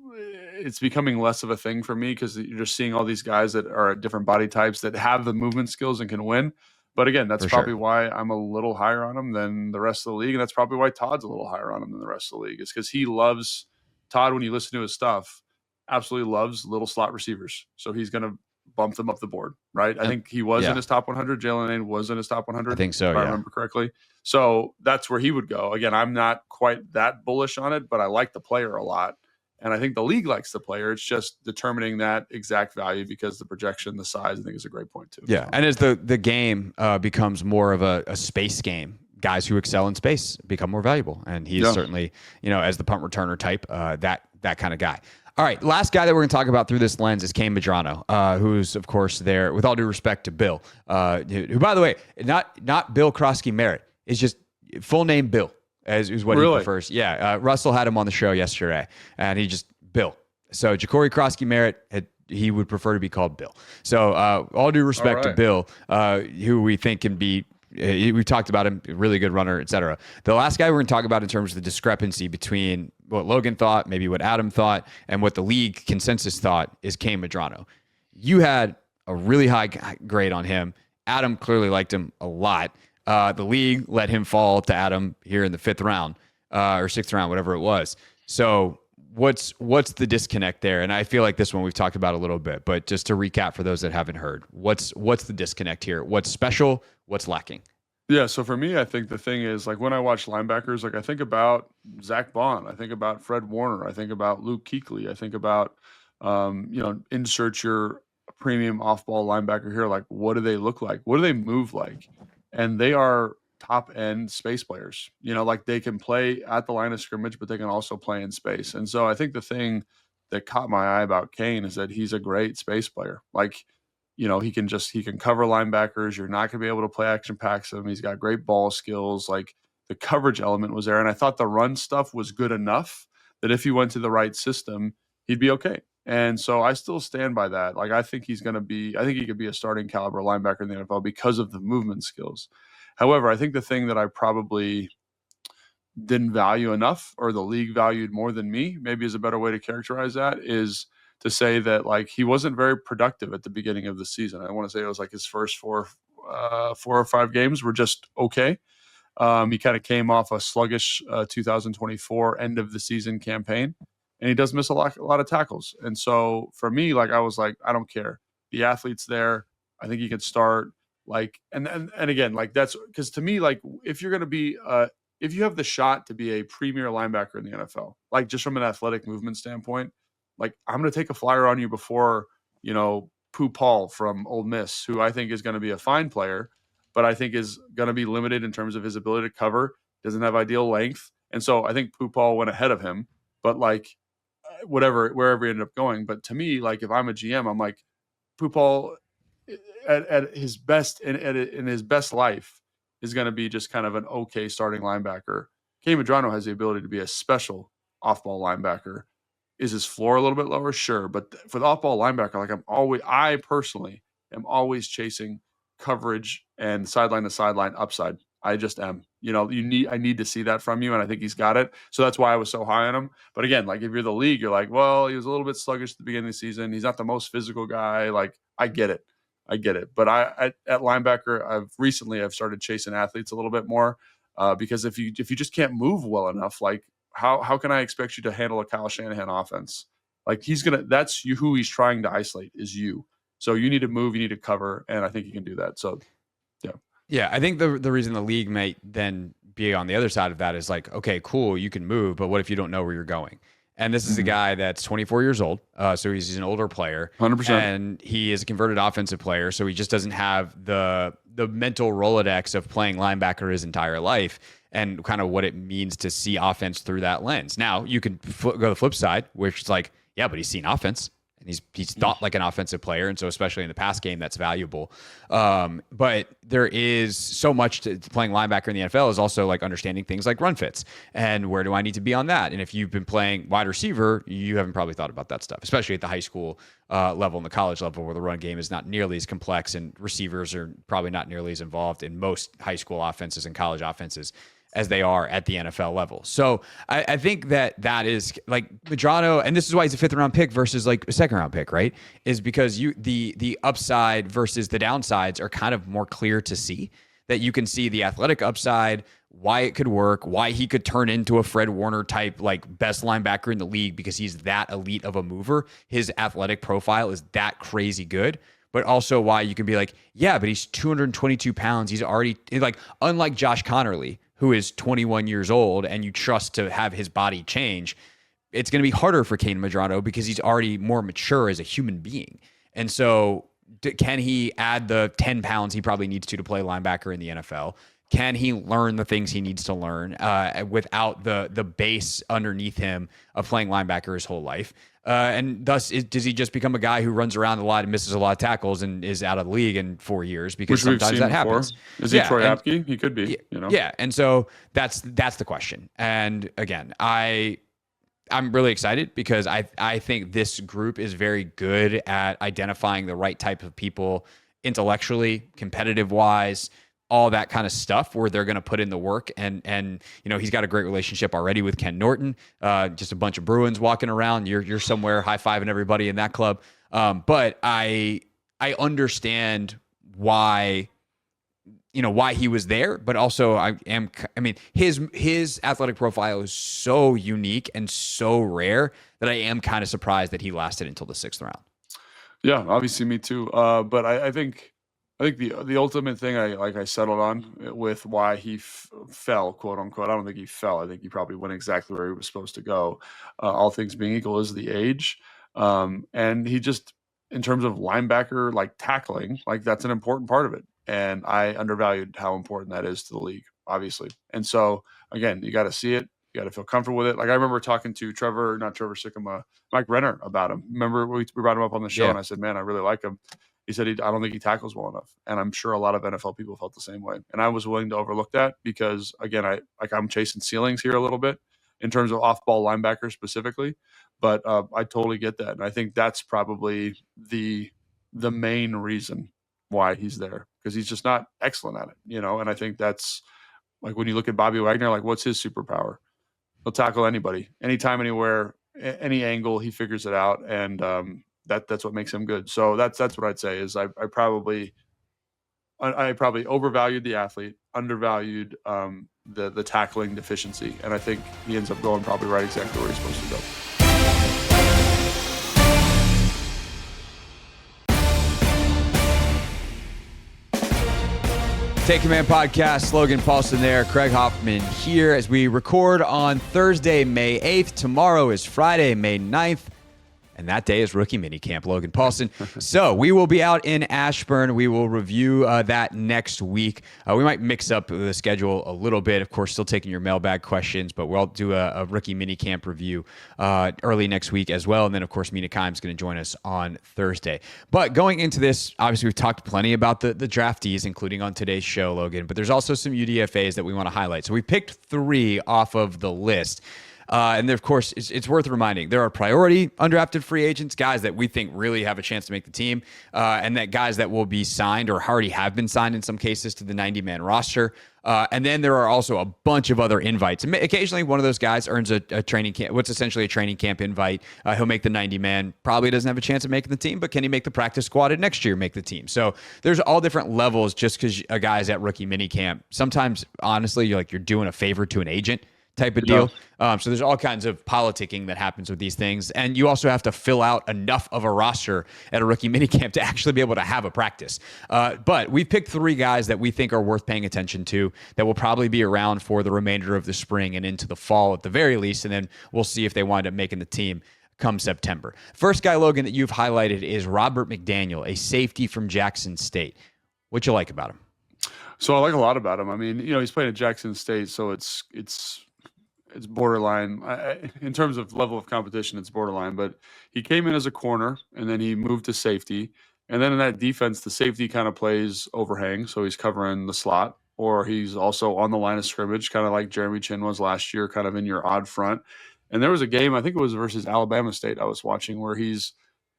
It's becoming less of a thing for me because you're just seeing all these guys that are at different body types that have the movement skills and can win. But again, that's probably why I'm a little higher on him than the rest of the league. And that's probably why Todd's a little higher on him than the rest of the league, is because he loves Todd. When you listen to his stuff, absolutely loves little slot receivers. So he's going to bump them up the board, right? I think he was in his top 100. Jaylin Lane was in his top 100. I think so, if I remember correctly. So that's where he would go. Again, I'm not quite that bullish on it, but I like the player a lot. And I think the league likes the player. It's just determining that exact value because the projection, the size, I think is a great point too. Yeah, so. And as the game becomes more of a space game, guys who excel in space become more valuable. And he's certainly, as the punt returner type, that kind of guy. All right, last guy that we're going to talk about through this lens is Kain Medrano, who's, of course, there, with all due respect to Bill, who, by the way, not Bill Krosky Merritt, is just full name Bill, is what he prefers. Yeah, Russell had him on the show yesterday, and he just, Bill. So Ja'Cory Krosky Merritt, he would prefer to be called Bill. So all due respect to Bill, who we think can be we've talked about him, really good runner, etc. The last guy we're going to talk about in terms of the discrepancy between what Logan thought, maybe what Adam thought, and what the league consensus thought is Kain Medrano. You had a really high grade on him. Adam clearly liked him a lot. The league let him fall to Adam here in the 5th round or 6th round, whatever it was. So what's the disconnect there? And I feel like this one we've talked about a little bit, but just to recap for those that haven't heard, what's the disconnect here? What's special? What's lacking? Yeah, so for me, I think the thing is, like, when I watch linebackers, like, I think about Zach Bond, I think about Fred Warner, I think about Luke Kuechly, I think about, insert your premium off-ball linebacker here. Like, what do they look like? What do they move like? And they are top-end space players. Like, they can play at the line of scrimmage, but they can also play in space. And so I think the thing that caught my eye about Kain is that he's a great space player. Like, he can cover linebackers. You're not going to be able to play action packs him. He's got great ball skills. Like, the coverage element was there. And I thought the run stuff was good enough that if he went to the right system, he'd be okay. And so I still stand by that. Like, I think he could be a starting caliber linebacker in the NFL because of the movement skills. However, I think the thing that I probably didn't value enough, or the league valued more than me, maybe is a better way to characterize that, is to say that, like, he wasn't very productive at the beginning of the season. I want to say it was like his first 4 or 5 games were just okay. He kind of came off a sluggish 2024 end of the season campaign, and he does miss a lot of tackles. And so for me, like, I was like, I don't care. The athlete's there. I think he can start. Like, and again, like, that's because to me, like, if you're going to be if you have the shot to be a premier linebacker in the NFL, like, just from an athletic movement standpoint, like, I'm going to take a flyer on you before, Pooh Paul from Ole Miss, who I think is going to be a fine player, but I think is going to be limited in terms of his ability to cover, doesn't have ideal length. And so I think Pooh Paul went ahead of him, but, like, wherever he ended up going. But to me, like, if I'm a GM, I'm like, Pooh Paul at his best, in his best life, is going to be just kind of an okay starting linebacker. Kain Medrano has the ability to be a special off-ball linebacker. Is his floor a little bit lower? Sure. But for the off-ball linebacker, like, I personally am always chasing coverage and sideline to sideline upside. I just am. I need to see that from you, and I think he's got it. So that's why I was so high on him. But again, like, if you're the league, you're like, well, he was a little bit sluggish at the beginning of the season. He's not the most physical guy. Like, I get it. But at linebacker, I've started chasing athletes a little bit more because if you just can't move well enough, like, how can I expect you to handle a Kyle Shanahan offense? Like, that's who he's trying to isolate is you. So you need to move, you need to cover, and I think he can do that. So, yeah. Yeah, I think the reason the league might then be on the other side of that is like, okay, cool, you can move, but what if you don't know where you're going? And this is a guy that's 24 years old, so he's an older player. 100%. And he is a converted offensive player, so he just doesn't have the mental Rolodex of playing linebacker his entire life and kind of what it means to see offense through that lens. Now, you can go the flip side, which is like, yeah, but he's seen offense. And he's thought like an offensive player, and so especially in the pass game, that's valuable. But there is so much to playing linebacker in the NFL is also like understanding things like run fits and where do I need to be on that. And if you've been playing wide receiver, you haven't probably thought about that stuff, especially at the high school level and the college level, where the run game is not nearly as complex and receivers are probably not nearly as involved in most high school offenses and college offenses as they are at the NFL level. So I think that is like Medrano, and this is why he's a 5th round pick versus like a 2nd round pick, right? Is because the upside versus the downsides are kind of more clear to see, that you can see the athletic upside, why it could work, why he could turn into a Fred Warner type, like, best linebacker in the league because he's that elite of a mover. His athletic profile is that crazy good. But also why you can be like, yeah, but he's 222 pounds. He's already, like, unlike Josh Conerly, who is 21 years old and you trust to have his body change, it's going to be harder for Kain Medrano because he's already more mature as a human being. And so can he add the 10 pounds he probably needs to play linebacker in the NFL? Can he learn the things he needs to learn without the base underneath him of playing linebacker his whole life? And thus, does he just become a guy who runs around a lot and misses a lot of tackles and is out of the league in 4 years? Because sometimes that happens. Is he Troy Apke? He could be. Yeah, and so that's the question. And again, I'm really excited because I think this group is very good at identifying the right type of people intellectually, competitive wise, all that kind of stuff where they're going to put in the work. And he's got a great relationship already with Ken Norton, just a bunch of Bruins walking around. You're somewhere high-fiving everybody in that club. But I understand why he was there, but also his athletic profile is so unique and so rare that I am kind of surprised that he lasted until the 6th round. Yeah, obviously me too. But I think the ultimate thing I settled on with why he fell, quote unquote. I don't think he fell. I think he probably went exactly where he was supposed to go. All things being equal, is the age. And he just, in terms of linebacker, like tackling, like that's an important part of it. And I undervalued how important that is to the league, obviously. And so again, you got to see it. You got to feel comfortable with it. Like I remember talking to Mike Renner about him. Remember we brought him up on the show, and I said, man, I really like him. He said, I don't think he tackles well enough. And I'm sure a lot of NFL people felt the same way. And I was willing to overlook that because, again, I'm chasing ceilings here a little bit in terms of off-ball linebackers specifically. But I totally get that. And I think that's probably the main reason why he's there, because he's just not excellent at it, And I think that's like when you look at Bobby Wagner, like what's his superpower? He'll tackle anybody, anytime, anywhere, any angle, he figures it out. And that's what makes him good. So that's what I'd say is I probably overvalued the athlete, undervalued the tackling deficiency. And I think he ends up going probably right exactly where he's supposed to go. Take Command Podcast, Logan Paulson there, Craig Hoffman here as we record on Thursday, May 8th. Tomorrow is Friday, May 9th. And that day is Rookie Minicamp, Logan Paulson. So we will be out in Ashburn. We will review that next week. We might mix up the schedule a little bit. Of course, still taking your mailbag questions, but we'll do a Rookie Minicamp review early next week as well. And then, of course, Mina Kimes going to join us on Thursday. But going into this, obviously, we've talked plenty about the draftees, including on today's show, Logan. But there's also some UDFAs that we want to highlight. So we picked 3 off of the list. And then, of course, it's worth reminding there are priority undrafted free agents, guys that we think really have a chance to make the team, and that guys that will be signed or already have been signed in some cases to the 90-man roster. And then there are also a bunch of other invites. And occasionally, one of those guys earns a training camp, what's essentially a training camp invite. He'll make the 90-man. Probably doesn't have a chance of making the team, but can he make the practice squad and next year make the team? So there's all different levels just because a guy's at rookie minicamp. Sometimes, honestly, you're doing a favor to an agent type of deal. So there's all kinds of politicking that happens with these things. And you also have to fill out enough of a roster at a rookie minicamp to actually be able to have a practice. But we've picked 3 guys that we think are worth paying attention to that will probably be around for the remainder of the spring and into the fall at the very least. And then we'll see if they wind up making the team come September. First guy, Logan, that you've highlighted is Robert McDaniel, a safety from Jackson State. What you like about him? So I like a lot about him. I mean, he's playing at Jackson State, so it's borderline in terms of level of competition. It's borderline, but he came in as a corner and then he moved to safety. And then in that defense, the safety kind of plays overhang. So he's covering the slot, or he's also on the line of scrimmage, kind of like Jeremy Chin was last year, kind of in your odd front. And there was a game, I think it was versus Alabama State I was watching, where he's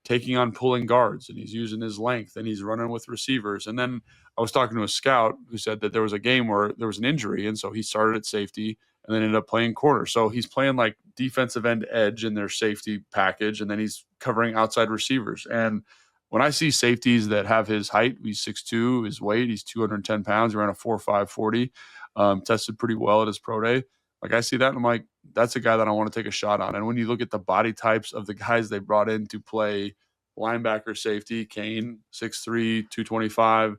taking on pulling guards and he's using his length and he's running with receivers. And then I was talking to a scout who said that there was a game where there was an injury. And so he started at safety and then ended up playing corner. So he's playing like defensive end edge in their safety package. And then he's covering outside receivers. And when I see safeties that have his height, he's 6'2", his weight, he's 210 pounds, he ran a 4.5 40, tested pretty well at his pro day. Like I see that and I'm like, that's a guy that I want to take a shot on. And when you look at the body types of the guys they brought in to play linebacker safety, Kain, 6'3", 225,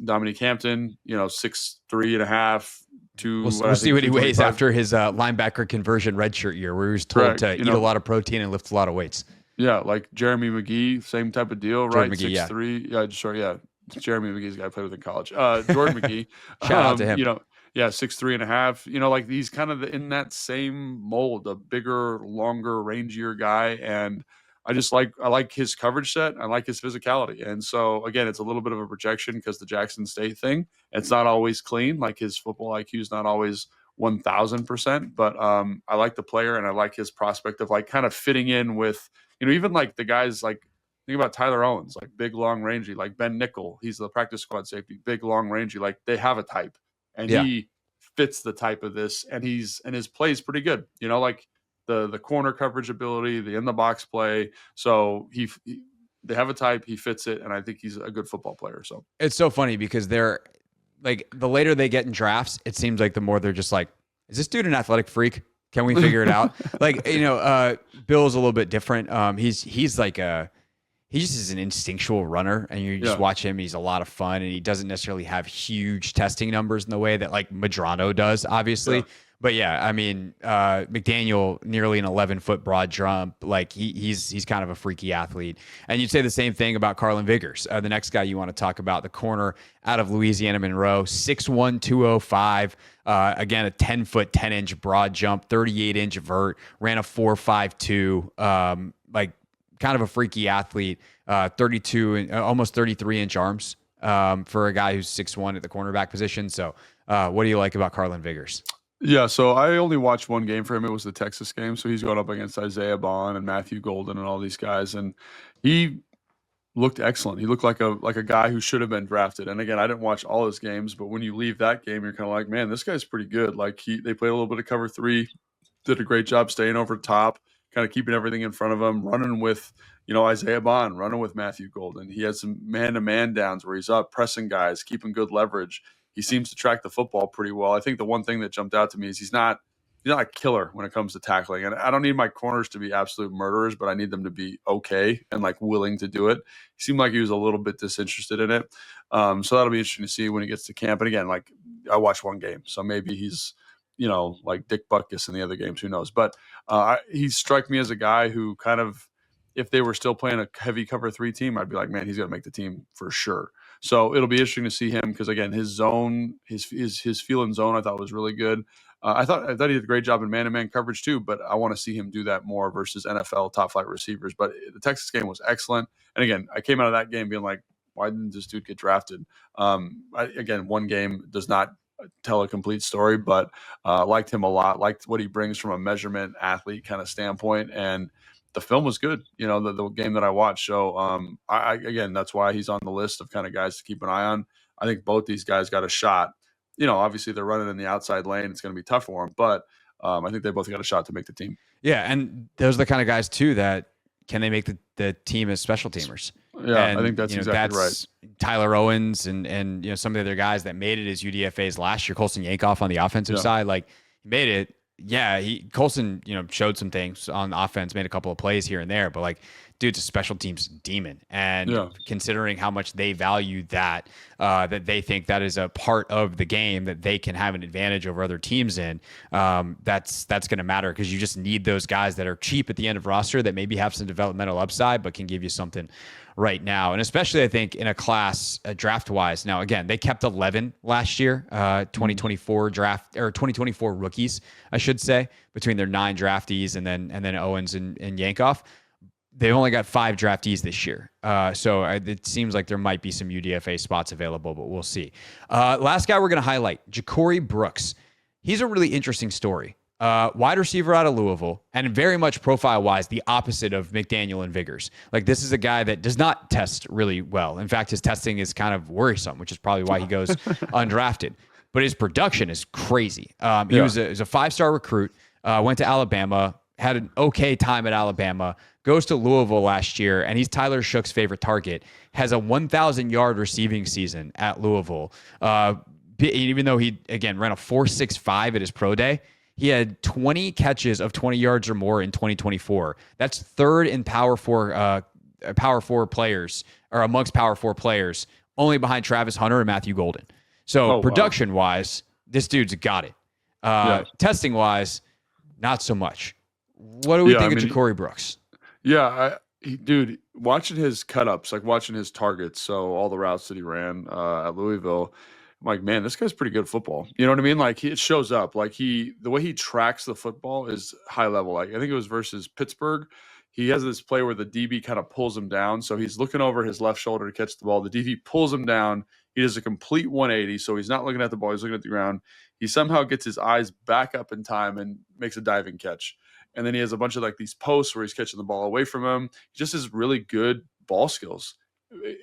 Dominique Hampton, 6'3.5". We'll see what he weighs after his linebacker conversion redshirt year, where he was told to eat a lot of protein and lift a lot of weights. Yeah, like Jeremy McGee, same type of deal, right? McGee, 6'3". Yeah, sure, yeah. Jeremy McGee's the guy I played with in college. Jordan McGee. Shout out to him. 6'3.5". Like he's kind of in that same mold, a bigger, longer, rangier guy. And I like his coverage set. I like his physicality. And so, again, it's a little bit of a projection because the Jackson State thing, it's not always clean. Like his football IQ is not always 1,000%. But I like the player and I like his prospect of like kind of fitting in with, even like the guys like Think about Tyler Owens, like big, long, rangy, like Ben Nickel. He's the practice squad safety, big, long, rangy. Like they have a type, and Yeah. he fits the type of this, and his play is pretty good. Like the corner coverage ability, the in the box play. So they have a type, he fits it, and I think he's a good football player. So it's so funny because they're like, the later they get in drafts, it seems like the more they're just like, is this dude an athletic freak? Can we figure it out? Like, Bill's a little bit different. He's like he just is an instinctual runner, and you just watch him. He's a lot of fun, and he doesn't necessarily have huge testing numbers in the way that like Medrano does, obviously. Yeah. But yeah, I mean, McDaniel, nearly an 11-foot broad jump. Like he's kind of a freaky athlete. And you'd say the same thing about Carlin Vigors, the next guy you want to talk about, the corner out of Louisiana Monroe, 6'1", 205. Again, a 10-foot, 10-inch broad jump, 38-inch vert, ran a 4.52. Like kind of a freaky athlete. 32 and almost 33-inch arms for a guy who's 6'1" at the cornerback position. So, what do you like about Carlin Vigors? Yeah, so I only watched one game for him. It was the Texas game. So he's going up against Isaiah Bond and Matthew Golden and all these guys, and he looked excellent. He looked like a guy who should have been drafted. And again, I didn't watch all his games, but when you leave that game, you're kind of like, man, this guy's pretty good. Like they played a little bit of cover 3, did a great job staying over top, kind of keeping everything in front of him, running with Isaiah Bond, running with Matthew Golden. He had some man-to-man downs where he's up pressing guys, keeping good leverage. He seems to track the football pretty well. I think the one thing that jumped out to me is he's not a killer when it comes to tackling. And I don't need my corners to be absolute murderers, but I need them to be okay and like willing to do it. He seemed like he was a little bit disinterested in it. So that'll be interesting to see when he gets to camp. And again, like I watched one game, so maybe he's, like Dick Butkus in the other games, who knows? But he struck me as a guy who kind of, if they were still playing a heavy cover 3 team, I'd be like, man, he's going to make the team for sure. So it'll be interesting to see him because again, his zone, his feel and zone, I thought was really good. I thought he did a great job in man-to-man coverage too, but I want to see him do that more versus NFL top-flight receivers. But the Texas game was excellent. And again, I came out of that game being like, why didn't this dude get drafted? Again, one game does not tell a complete story, but liked him a lot, liked what he brings from a measurement athlete kind of standpoint. And the film was good, the game that I watched. So again, that's why he's on the list of kind of guys to keep an eye on. I think both these guys got a shot. Obviously they're running in the outside lane. It's going to be tough for them, but I think they both got a shot to make the team. Yeah, and those are the kind of guys too that can they make the team as special teamers. Yeah, and, I think that's exactly right. Tyler Owens and some of the other guys that made it as UDFAs last year, Colson Yankoff on the offensive side, like he made it. Yeah, Colson, showed some things on offense, made a couple of plays here and there, but like, dude's a special teams demon. And considering how much they value that, that they think that is a part of the game that they can have an advantage over other teams in, that's going to matter because you just need those guys that are cheap at the end of roster that maybe have some developmental upside, but can give you something right now. And especially I think in a class draft wise. Now, again, they kept 11 last year, 2024 draft or 2024 rookies, I should say, between their 9 draftees and then Owens and Yankoff. They've only got 5 draftees this year. So it seems like there might be some UDFA spots available, but we'll see. Last guy we're going to highlight, Ja'Cory Brooks. He's a really interesting story. Wide receiver out of Louisville, and very much profile-wise, the opposite of McDaniel and Vigors. Like, this is a guy that does not test really well. In fact, his testing is kind of worrisome, which is probably why he goes undrafted. But his production is crazy. He was a 5-star recruit, went to Alabama, had an okay time at Alabama, goes to Louisville last year, and he's Tyler Shook's favorite target, has a 1,000-yard receiving season at Louisville. Even though he, again, ran a 4.65 at his pro day, he had 20 catches of 20 yards or more in 2024. That's third in Power 4 players, or amongst Power 4 players, only behind Travis Hunter and Matthew Golden. So production-wise, this dude's got it. Testing-wise, not so much. What do we think of Ja'Cory Brooks? Yeah, dude, watching his cut-ups, like watching his targets, so all the routes that he ran at Louisville, I'm like, man, this guy's pretty good at football. You know what I mean? Like, it shows up. Like, the way he tracks the football is high level. Like, I think it was versus Pittsburgh. He has this play where the DB kind of pulls him down. So he's looking over his left shoulder to catch the ball. The DB pulls him down. He does a complete 180. So he's not looking at the ball. He's looking at the ground. He somehow gets his eyes back up in time and makes a diving catch. And then he has a bunch of like these posts where he's catching the ball away from him. He just is really good ball skills,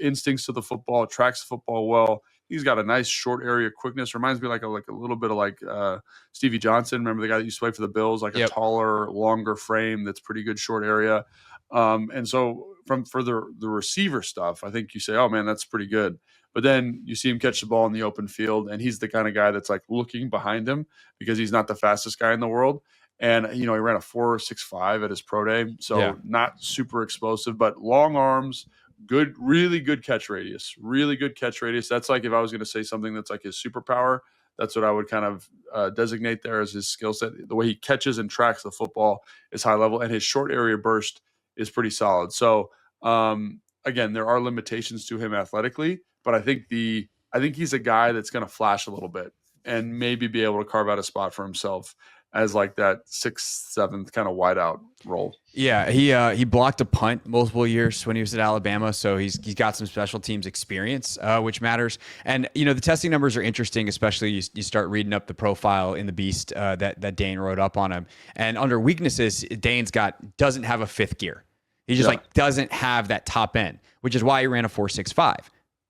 instincts to the football, tracks the football well. He's got a nice short area quickness. Reminds me like a little bit of Stevie Johnson. Remember the guy that used to play for the Bills, like a taller, longer frame that's pretty good short area. And so for the receiver stuff, I think you say, oh man, that's pretty good. But then you see him catch the ball in the open field, and he's the kind of guy that's like looking behind him because he's not the fastest guy in the world. And, he ran a 4.65 at his pro day. So not super explosive, but long arms, good, really good catch radius, That's like if I was going to say something that's like his superpower, that's what I would kind of designate there as his skill set. The way he catches and tracks the football is high level, and his short area burst is pretty solid. So, again, there are limitations to him athletically, but I think he's a guy that's going to flash a little bit and maybe be able to carve out a spot for himself as like that 6th, 7th kind of wideout role. Yeah, he blocked a punt multiple years when he was at Alabama, so he's got some special teams experience, which matters. And the testing numbers are interesting, especially you start reading up the profile in the Beast that Dane wrote up on him. And under weaknesses, Dane's doesn't have a 5th gear. He just doesn't have that top end, which is why he ran a 4.65. But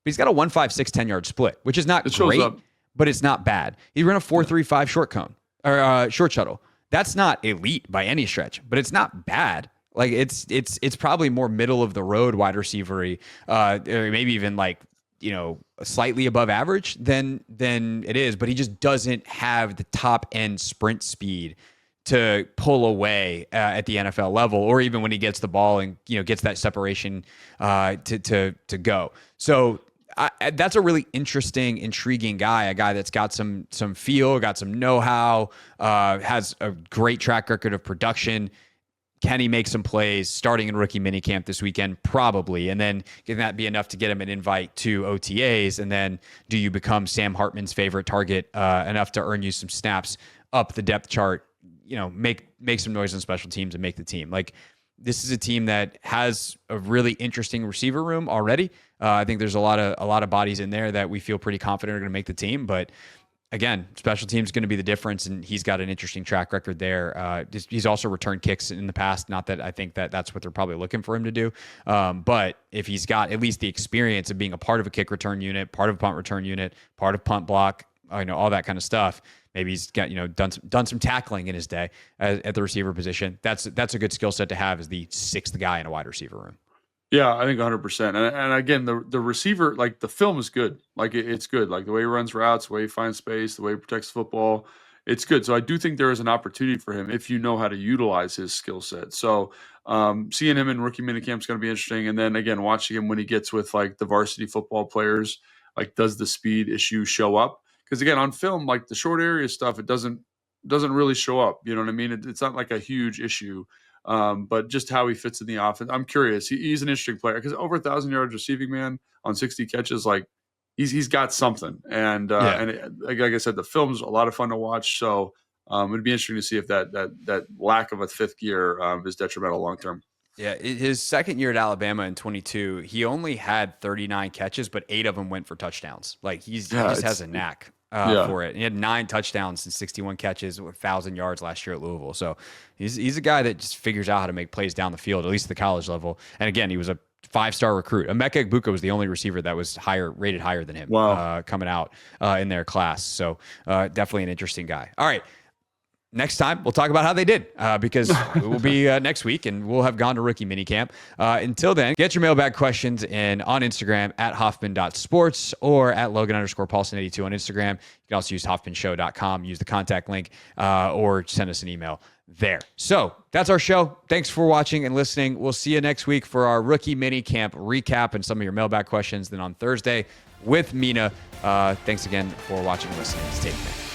he's got a 1.56 10-yard split, which is not great, but it's not bad. He ran a 4.35 short cone or short shuttle. That's not elite by any stretch, but it's not bad. Like it's probably more middle of the road wide receiver-y, or maybe even slightly above average than it is. But he just doesn't have the top end sprint speed to pull away at the NFL level, or even when he gets the ball and gets that separation to go. So that's a really interesting, intriguing guy. A guy that's got some feel, got some know-how, has a great track record of production. Can he make some plays starting in rookie minicamp this weekend? Probably. And then can that be enough to get him an invite to OTAs? And then do you become Sam Hartman's favorite target enough to earn you some snaps up the depth chart? Make some noise on special teams and make the team. Like, this is a team that has a really interesting receiver room already. I think there's a lot of bodies in there that we feel pretty confident are going to make the team. But again, special teams is going to be the difference, and he's got an interesting track record there. He's also returned kicks in the past. Not that I think that's what they're probably looking for him to do. But if he's got at least the experience of being a part of a kick return unit, part of a punt return unit, part of punt block, all that kind of stuff. Maybe he's got done some tackling in his day at the receiver position. That's a good skill set to have as the 6th guy in a wide receiver room. Yeah, I think 100%. And again, the receiver, like the film is good. Like it's good. Like the way he runs routes, the way he finds space, the way he protects football, it's good. So I do think there is an opportunity for him if you know how to utilize his skill set. So seeing him in rookie minicamp is going to be interesting. And then again, watching him when he gets with like the varsity football players, like does the speed issue show up? Because again, on film, like the short area stuff, it doesn't really show up. You know what I mean? It's not like a huge issue, but just how he fits in the offense. I'm curious. He's an interesting player because over 1,000 yards receiving, man, on 60 catches, like he's got something. And like I said, the film's a lot of fun to watch. So it'd be interesting to see if that lack of a 5th gear is detrimental long term. Yeah, his second year at Alabama in 22, he only had 39 catches, but 8 of them went for touchdowns. Like he just has a knack for it. And he had 9 touchdowns and 61 catches with 1,000 yards last year at Louisville. So he's a guy that just figures out how to make plays down the field, at least at the college level. And again, he was a 5-star recruit. Emeka Egbuka was the only receiver that was rated higher than him coming out in their class. So definitely an interesting guy. All right. Next time, we'll talk about how they did because it will be next week and we'll have gone to rookie minicamp. Until then, get your mailbag questions in on Instagram at Hoffman.sports or at Logan_Paulson82 on Instagram. You can also use HoffmanShow.com, use the contact link, or send us an email there. So that's our show. Thanks for watching and listening. We'll see you next week for our rookie minicamp recap and some of your mailbag questions. Then on Thursday with Mina. Thanks again for watching and listening. Stay tuned.